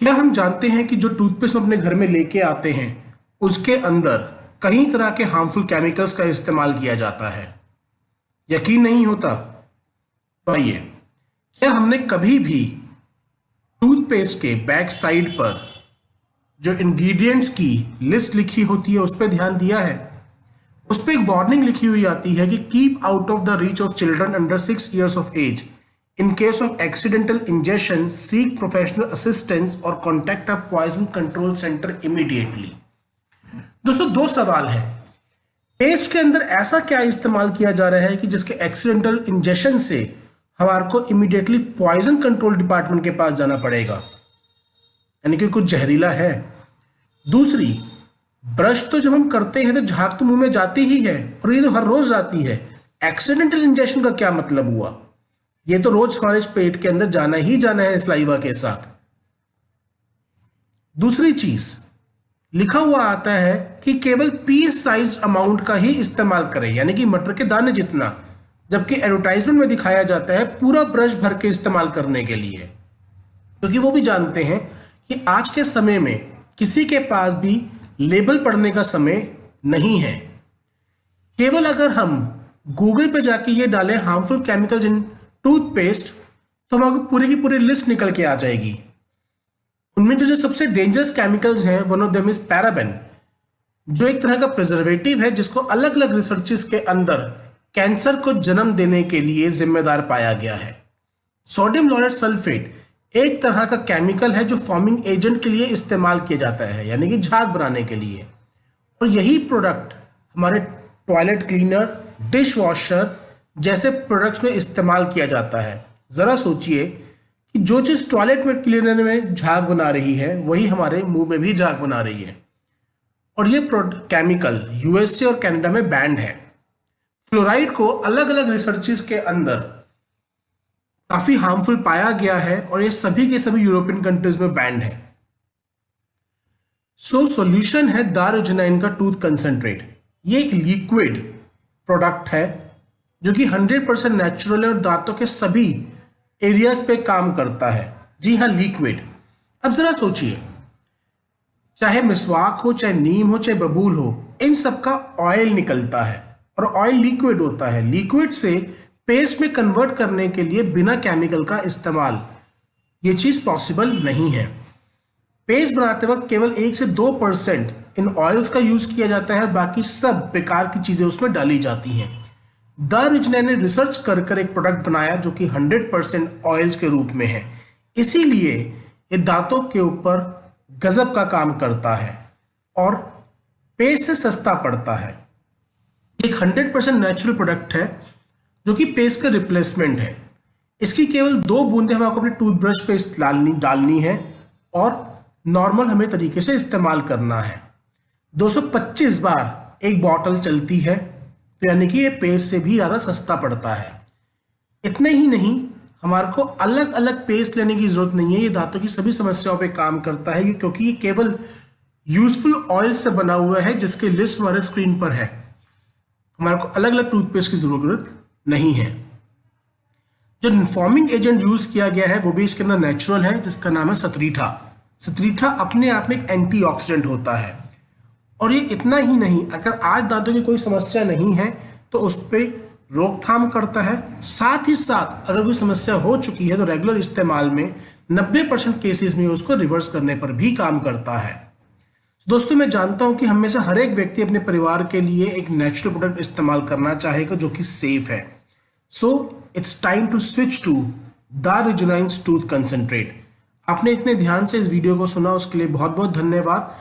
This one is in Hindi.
क्या हम जानते हैं कि जो टूथपेस्ट हम अपने घर में लेके आते हैं उसके अंदर कई तरह के हार्मफुल केमिकल्स का इस्तेमाल किया जाता है? यकीन नहीं होता? तो आइए, क्या हमने कभी भी टूथपेस्ट के बैक साइड पर जो इंग्रेडिएंट्स की लिस्ट लिखी होती है उस पर ध्यान दिया है? उस पर एक वार्निंग लिखी हुई आती है कि keep out of the reach of children under 6 years of age. In case of accidental ingestion, seek professional assistance or contact a poison control center immediately. दोस्तों, दो सवाल है। पेस्ट के अंदर ऐसा क्या इस्तेमाल किया जा रहा है कि जिसके एक्सीडेंटल इंजेक्शन से हमारे को इमीडिएटली पॉइजन कंट्रोल डिपार्टमेंट के पास जाना पड़ेगा, यानी कि कुछ जहरीला है। दूसरी, ब्रश तो जब हम करते हैं तो झाग तो मुंह में जाती ही है और ये तो हर रोज जाती है। एक्सीडेंटल इंजेक्शन का क्या मतलब हुआ? ये तो रोज हमारे पेट के अंदर जाना ही जाना है स्लाइवा के साथ। दूसरी चीज, लिखा हुआ आता है कि केवल पीस साइज अमाउंट का ही इस्तेमाल करें, यानी कि मटर के दाने जितना, जबकि एडवर्टाइजमेंट में दिखाया जाता है पूरा ब्रश भर के इस्तेमाल करने के लिए, क्योंकि वो भी जानते हैं कि आज के समय में किसी के पास भी लेबल पढ़ने का समय नहीं है। केवल अगर हम गूगल पे जाके ये डालें हार्मफुल केमिकल्स इन टूथपेस्ट तो हमारे पूरी की पूरी लिस्ट निकल के आ जाएगी। उनमें जो सबसे डेंजरस केमिकल्स हैं, one of them is paraben, जो एक तरह का प्रिजर्वेटिव है जिसको अलग अलग रिसर्चेस के अंदर कैंसर को जन्म देने के लिए जिम्मेदार पाया गया है। सोडियम लॉरेट सल्फेट एक तरह का केमिकल है जो फॉर्मिंग एजेंट के लिए इस्तेमाल किया जाता है, यानी कि झाग बनाने के लिए, और यही प्रोडक्ट हमारे टॉयलेट क्लीनर, डिश वॉशर जैसे प्रोडक्ट्स में इस्तेमाल किया जाता है। जरा सोचिए कि जो चीज टॉयलेट में क्लीनर में झाग बना रही है वही हमारे मुंह में भी झाग बना रही है, और ये केमिकल यूएसए और कनाडा में बैंड है। फ्लोराइड को अलग अलग रिसर्चेस के अंदर काफी हार्मफुल पाया गया है और ये सभी के सभी यूरोपियन कंट्रीज में बैंड है। सॉल्यूशन है दारुजनाइन का टूथ कंसंट्रेट। ये एक लिक्विड प्रोडक्ट है जो कि 100% नेचुरल है और दांतों के सभी एरियाज पे काम करता है। जी हाँ, लिक्विड। अब जरा सोचिए, चाहे मिसवाक हो, चाहे नीम हो, चाहे बबूल हो, इन सब का ऑयल निकलता है और ऑयल लिक्विड होता है। लिक्विड से पेस्ट में कन्वर्ट करने के लिए बिना केमिकल का इस्तेमाल ये चीज पॉसिबल नहीं है। पेस्ट बनाते वक्त केवल 1 से 2% इन ऑयल्स का यूज किया जाता है, बाकी सब बेकार की चीजें उसमें डाली जाती हैं। दारुजनाइन ने रिसर्च कर एक प्रोडक्ट बनाया जो कि 100% ऑयल्स के रूप में है, इसीलिए ये दांतों के ऊपर गजब का काम करता है और पेस्ट से सस्ता पड़ता है। एक 100% नेचुरल प्रोडक्ट है जो कि पेस्ट का रिप्लेसमेंट है। इसकी केवल 2 बूंदें हम आपको अपने टूथब्रश पे डालनी है और नॉर्मल हमें तरीके से इस्तेमाल करना है। 225 बार एक बॉटल चलती है, तो यानी कि ये पेस्ट से भी ज़्यादा सस्ता पड़ता है। इतने ही नहीं, हमारे को अलग अलग पेस्ट लेने की जरूरत नहीं है। ये दांतों की सभी समस्याओं पे काम करता है क्योंकि ये केवल यूजफुल ऑयल से बना हुआ है जिसकी लिस्ट हमारे स्क्रीन पर है। हमारे को अलग अलग टूथपेस्ट की जरूरत नहीं है। जो फॉर्मिंग एजेंट यूज किया गया है वो भी इसके अंदर नेचुरल है, जिसका नाम है सतरीठा। सतरीठा अपने आप में एक एंटीऑक्सीडेंट होता है। और ये इतना ही नहीं, अगर आज दांतों की कोई समस्या नहीं है तो उस पर रोकथाम करता है। साथ ही साथ अगर कोई समस्या हो चुकी है तो रेगुलर इस्तेमाल में 90% केसेस में उसको रिवर्स करने पर भी काम करता है। दोस्तों, मैं जानता हूं कि हम में से हर एक व्यक्ति अपने परिवार के लिए एक नेचुरल प्रोडक्ट इस्तेमाल करना चाहेगा जो कि सेफ है। So it's time to switch to दारुजनाइन टूथ कंसंट्रेट। आपने इतने ध्यान से इस वीडियो को सुना, उसके लिए बहुत बहुत धन्यवाद।